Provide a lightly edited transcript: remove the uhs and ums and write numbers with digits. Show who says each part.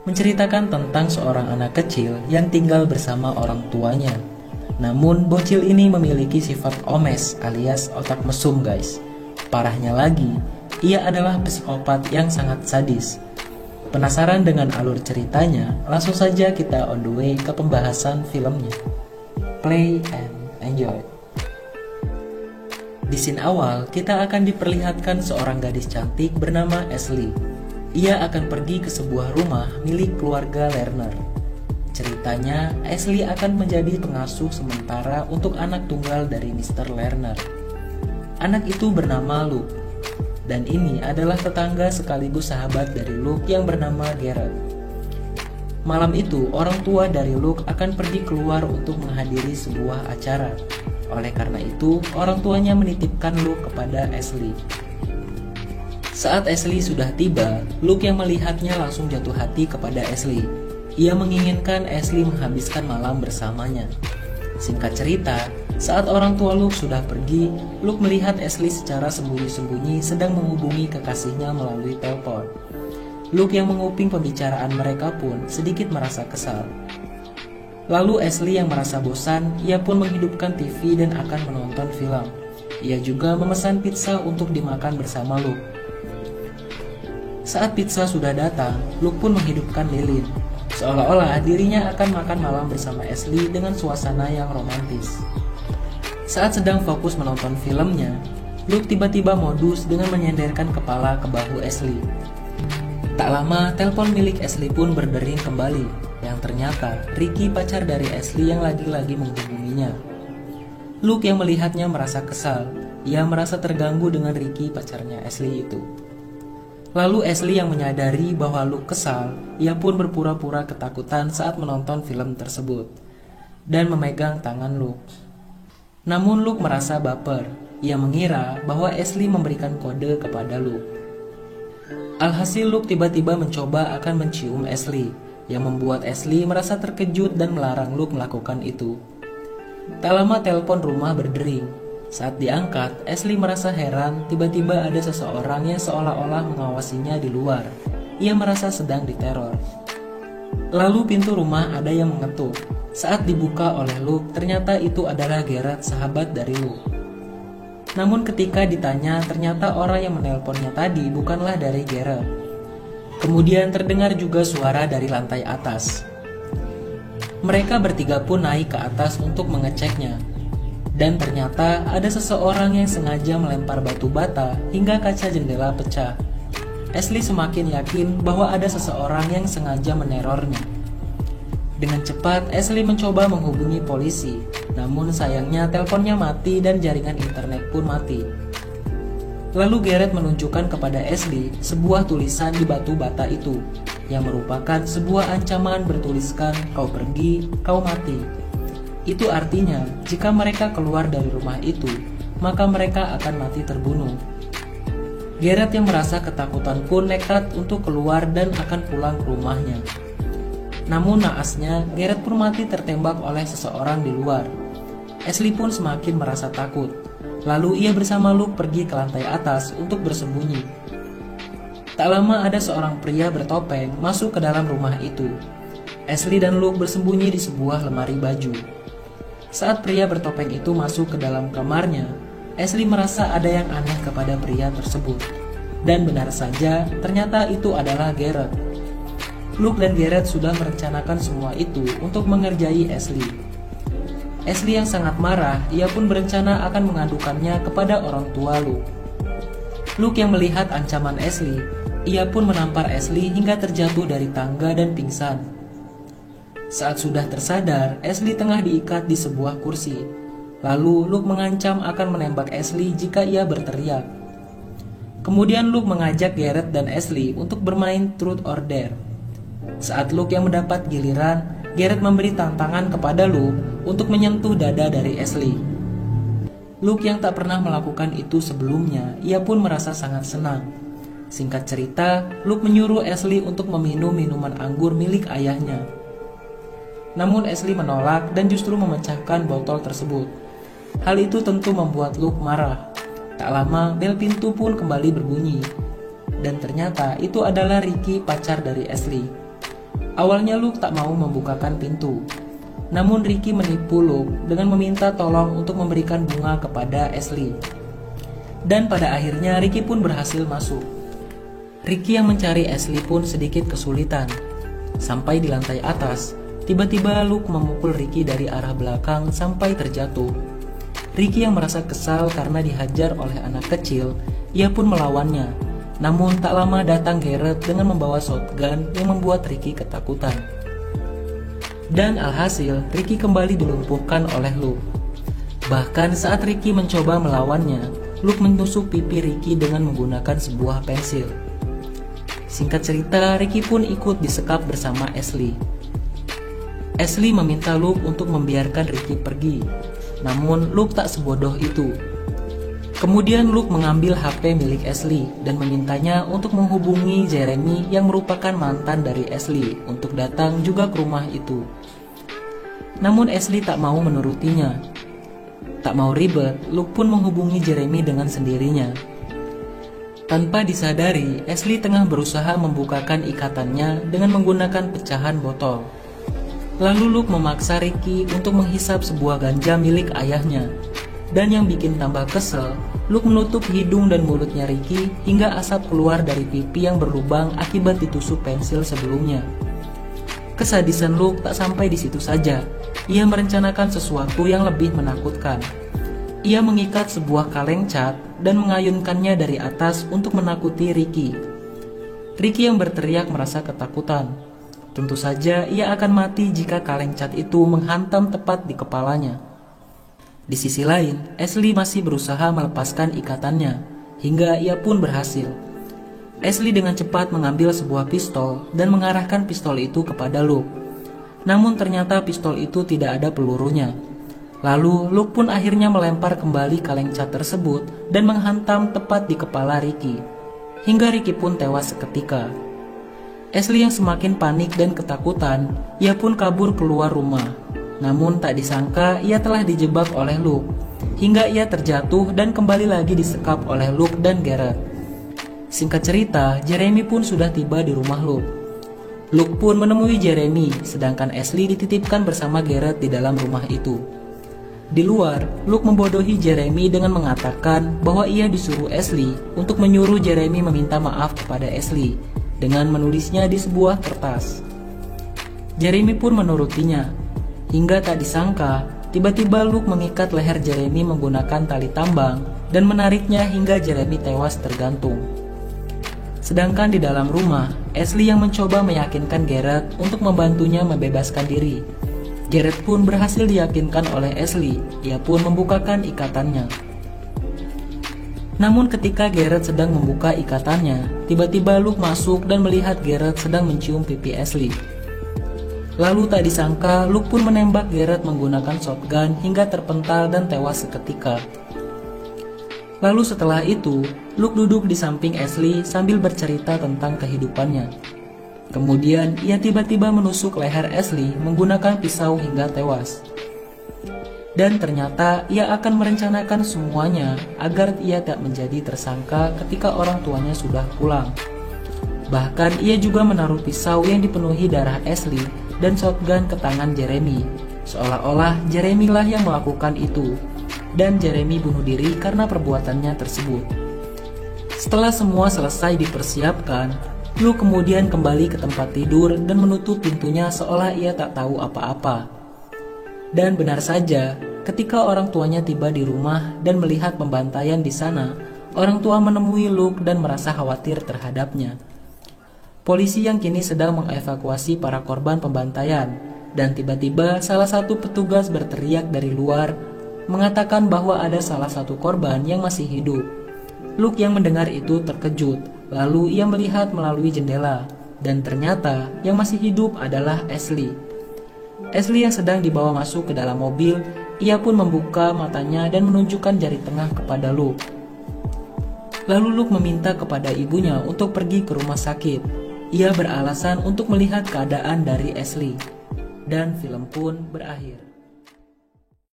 Speaker 1: Menceritakan tentang seorang anak kecil yang tinggal bersama orang tuanya. Namun bocil ini memiliki sifat omes alias otak mesum guys. Parahnya lagi, ia adalah psikopat yang sangat sadis. Penasaran dengan alur ceritanya? Langsung saja kita on the way ke pembahasan filmnya. Play and enjoy. Di scene awal, kita akan diperlihatkan seorang gadis cantik bernama Ashley. Ia akan pergi ke sebuah rumah milik keluarga Lerner. Ceritanya, Ashley akan menjadi pengasuh sementara untuk anak tunggal dari Mr. Lerner. Anak itu bernama Luke, dan ini adalah tetangga sekaligus sahabat dari Luke yang bernama Garrett. Malam itu, orang tua dari Luke akan pergi keluar untuk menghadiri sebuah acara. Oleh karena itu, orang tuanya menitipkan Luke kepada Ashley. Saat Ashley sudah tiba, Luke yang melihatnya langsung jatuh hati kepada Ashley. Ia menginginkan Ashley menghabiskan malam bersamanya. Singkat cerita, saat orang tua Luke sudah pergi, Luke melihat Ashley secara sembunyi-sembunyi sedang menghubungi kekasihnya melalui telepon. Luke yang menguping pembicaraan mereka pun sedikit merasa kesal. Lalu Ashley yang merasa bosan, ia pun menghidupkan TV dan akan menonton film. Ia juga memesan pizza untuk dimakan bersama Luke. Saat pizza sudah datang, Luke pun menghidupkan lilin. Seolah-olah dirinya akan makan malam bersama Ashley dengan suasana yang romantis. Saat sedang fokus menonton filmnya, Luke tiba-tiba modus dengan menyenderkan kepala ke bahu Ashley. Tak lama, telepon milik Ashley pun berdering kembali, yang ternyata Ricky pacar dari Ashley yang lagi-lagi menghubunginya. Luke yang melihatnya merasa kesal, ia merasa terganggu dengan Ricky pacarnya Ashley itu. Lalu Ashley yang menyadari bahwa Luke kesal, ia pun berpura-pura ketakutan saat menonton film tersebut, dan memegang tangan Luke. Namun Luke merasa baper, ia mengira bahwa Ashley memberikan kode kepada Luke. Alhasil Luke tiba-tiba mencoba akan mencium Ashley, yang membuat Ashley merasa terkejut dan melarang Luke melakukan itu. Tak lama telepon rumah berdering. Saat diangkat, Ashley merasa heran tiba-tiba ada seseorang yang seolah-olah mengawasinya di luar. Ia merasa sedang diteror. Lalu pintu rumah ada yang mengetuk. Saat dibuka oleh Luke, ternyata itu adalah Garrett, sahabat dari Luke. Namun ketika ditanya, ternyata orang yang menelponnya tadi bukanlah dari Garrett. Kemudian terdengar juga suara dari lantai atas. Mereka bertiga pun naik ke atas untuk mengeceknya. Dan ternyata ada seseorang yang sengaja melempar batu bata hingga kaca jendela pecah. Ashley semakin yakin bahwa ada seseorang yang sengaja menerornya. Dengan cepat, Ashley mencoba menghubungi polisi. Namun sayangnya teleponnya mati dan jaringan internet pun mati. Lalu Garrett menunjukkan kepada Ashley sebuah tulisan di batu bata itu, yang merupakan sebuah ancaman bertuliskan "Kau pergi, kau mati". Itu artinya, jika mereka keluar dari rumah itu, maka mereka akan mati terbunuh. Garrett yang merasa ketakutan pun nekat untuk keluar dan akan pulang ke rumahnya. Namun naasnya, Garrett pun mati tertembak oleh seseorang di luar. Ashley pun semakin merasa takut. Lalu ia bersama Luke pergi ke lantai atas untuk bersembunyi. Tak lama ada seorang pria bertopeng masuk ke dalam rumah itu. Ashley dan Luke bersembunyi di sebuah lemari baju. Saat pria bertopeng itu masuk ke dalam kamarnya, Ashley merasa ada yang aneh kepada pria tersebut. Dan benar saja, ternyata itu adalah Garrett. Luke dan Garrett sudah merencanakan semua itu untuk mengerjai Ashley. Ashley yang sangat marah, ia pun berencana akan mengadukannya kepada orang tua Luke. Luke yang melihat ancaman Ashley, ia pun menampar Ashley hingga terjatuh dari tangga dan pingsan. Saat sudah tersadar, Ashley tengah diikat di sebuah kursi. Lalu Luke mengancam akan menembak Ashley jika ia berteriak. Kemudian Luke mengajak Garrett dan Ashley untuk bermain Truth or Dare. Saat Luke yang mendapat giliran, Garrett memberi tantangan kepada Luke untuk menyentuh dada dari Ashley. Luke yang tak pernah melakukan itu sebelumnya, ia pun merasa sangat senang. Singkat cerita, Luke menyuruh Ashley untuk meminum minuman anggur milik ayahnya. Namun Ashley menolak dan justru memecahkan botol tersebut. Hal itu tentu membuat Luke marah. Tak lama, bel pintu pun kembali berbunyi. dan ternyata itu adalah Ricky, pacar dari Ashley. Awalnya Luke tak mau membukakan pintu, namun Ricky menipu Luke dengan meminta tolong untuk memberikan bunga kepada Ashley. Dan pada akhirnya Ricky pun berhasil masuk. Ricky yang mencari Ashley pun sedikit kesulitan. Sampai di lantai atas, tiba-tiba Luke memukul Ricky dari arah belakang sampai terjatuh. Ricky yang merasa kesal karena dihajar oleh anak kecil, ia pun melawannya. Namun tak lama datang Garrett dengan membawa shotgun yang membuat Ricky ketakutan. Dan alhasil, Ricky kembali dilumpuhkan oleh Luke. Bahkan saat Ricky mencoba melawannya, Luke menusuk pipi Ricky dengan menggunakan sebuah pensil. Singkat cerita, Ricky pun ikut disekap bersama Ashley. Ashley meminta Luke untuk membiarkan Ricky pergi, namun Luke tak sebodoh itu. Kemudian Luke mengambil HP milik Ashley dan memintanya untuk menghubungi Jeremy yang merupakan mantan dari Ashley untuk datang juga ke rumah itu. Namun Ashley tak mau menurutinya. Tak mau ribet, Luke pun menghubungi Jeremy dengan sendirinya. Tanpa disadari, Ashley tengah berusaha membukakan ikatannya dengan menggunakan pecahan botol. Lalu Luke memaksa Ricky untuk menghisap sebuah ganja milik ayahnya. Dan yang bikin tambah kesel, Luke menutup hidung dan mulutnya Ricky hingga asap keluar dari pipi yang berlubang akibat ditusuk pensil sebelumnya. Kesadisan Luke tak sampai di situ saja. Ia merencanakan sesuatu yang lebih menakutkan. Ia mengikat sebuah kaleng cat dan mengayunkannya dari atas untuk menakuti Ricky. Ricky yang berteriak merasa ketakutan. Tentu saja ia akan mati jika kaleng cat itu menghantam tepat di kepalanya. Di sisi lain, Ashley masih berusaha melepaskan ikatannya, hingga ia pun berhasil. Ashley dengan cepat mengambil sebuah pistol dan mengarahkan pistol itu kepada Luke. Namun ternyata pistol itu tidak ada pelurunya. Lalu Luke pun akhirnya melempar kembali kaleng cat tersebut dan menghantam tepat di kepala Ricky, hingga Ricky pun tewas seketika. Ashley yang semakin panik dan ketakutan, ia pun kabur keluar rumah. Namun tak disangka ia telah dijebak oleh Luke, hingga ia terjatuh dan kembali lagi disekap oleh Luke dan Garrett. Singkat cerita, Jeremy pun sudah tiba di rumah Luke. Luke pun menemui Jeremy, sedangkan Ashley dititipkan bersama Garrett di dalam rumah itu. Di luar, Luke membodohi Jeremy dengan mengatakan bahwa ia disuruh Ashley untuk menyuruh Jeremy meminta maaf kepada Ashley dengan menulisnya di sebuah kertas. Jeremy pun menurutinya. Hingga tak disangka, tiba-tiba Luke mengikat leher Jeremy menggunakan tali tambang dan menariknya hingga Jeremy tewas tergantung. Sedangkan di dalam rumah, Ashley yang mencoba meyakinkan Garrett untuk membantunya membebaskan diri. Garrett pun berhasil diyakinkan oleh Ashley, ia pun membukakan ikatannya. Namun ketika Garrett sedang membuka ikatannya, tiba-tiba Luke masuk dan melihat Garrett sedang mencium pipi Ashley. Lalu tak disangka, Luke pun menembak Garrett menggunakan shotgun hingga terpental dan tewas seketika. Lalu setelah itu, Luke duduk di samping Ashley sambil bercerita tentang kehidupannya. Kemudian, ia tiba-tiba menusuk leher Ashley menggunakan pisau hingga tewas. Dan ternyata ia akan merencanakan semuanya agar ia tak menjadi tersangka ketika orang tuanya sudah pulang. Bahkan ia juga menaruh pisau yang dipenuhi darah Ashley dan shotgun ke tangan Jeremy, seolah-olah Jeremy lah yang melakukan itu, dan Jeremy bunuh diri karena perbuatannya tersebut. Setelah semua selesai dipersiapkan, Luke kemudian kembali ke tempat tidur dan menutup pintunya seolah ia tak tahu apa-apa. Dan benar saja, ketika orang tuanya tiba di rumah dan melihat pembantaian di sana, orang tua menemui Luke dan merasa khawatir terhadapnya. Polisi yang kini sedang mengevakuasi para korban pembantaian, dan tiba-tiba salah satu petugas berteriak dari luar mengatakan bahwa ada salah satu korban yang masih hidup. Luke yang mendengar itu terkejut, lalu ia melihat melalui jendela, dan ternyata yang masih hidup adalah Ashley. Ashley yang sedang dibawa masuk ke dalam mobil, ia pun membuka matanya dan menunjukkan jari tengah kepada Luke. Lalu Luke meminta kepada ibunya untuk pergi ke rumah sakit. Ia beralasan untuk melihat keadaan dari Ashley, dan film pun berakhir.